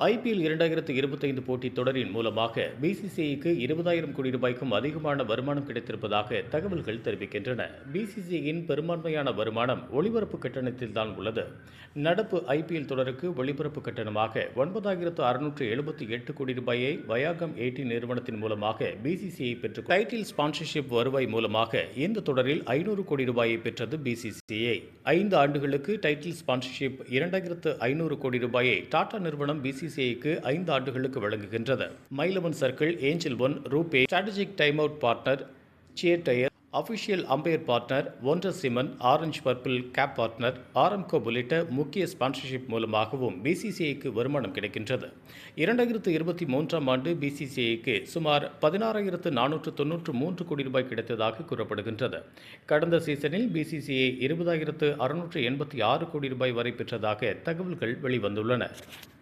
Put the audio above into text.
IPL 2025 போட்டித் தொடரின் மூலமாக பிசிசிஐக்கு 20,000 கோடி ரூபாய்க்கும் அதிகமான வருமானம் கிடைத்திருப்பதாக தகவல்கள் தெரிவிக்கின்றன. பிசிசிஐயின் பெரும்பான்மையான வருமானம் ஒளிபரப்பு கட்டணத்தில்தான் உள்ளது. நடப்பு ஐபிஎல் தொடருக்கு ஒளிபரப்பு கட்டணமாக 9,678 கோடி ரூபாயை வயாகம் 18 நிறுவனத்தின் மூலமாக பிசிசிஐ பெற்று டைட்டில் ஸ்பான்சர்ஷிப் வருவாய் மூலமாக இந்த தொடரில் 500 கோடி ரூபாயை பெற்றது பிசிசிஐ. 5 ஆண்டுகளுக்கு டைட்டில் ஸ்பான்சர்ஷிப் 2,500 கோடி ரூபாயை டாடா நிறுவனம் பிசிசிஐக்கு 5 ஆண்டுகளுக்கு வழங்குகின்றது. My eleven circle, angel one, RuPay, strategic time out partner, CEAT tyre, official umpire partner, wonder cement, orange purple cap partner, Aramco உள்ளிட்ட முக்கிய ஸ்பான்சர்ஷிப் மூலமாகவும் பிசிசிஐக்கு வருமானம் கிடைக்கின்றது. 2023ஆம் ஆண்டு பிசிசிஐக்கு சுமார் 16,493 கோடி ரூபாய் கிடைத்ததாக கூறப்படுகின்றது. கடந்த சீசனில் பிசிசிஐ 20,686 கோடி ரூபாய் வரை பெற்றதாக தகவல்கள் வெளிவந்துள்ளன.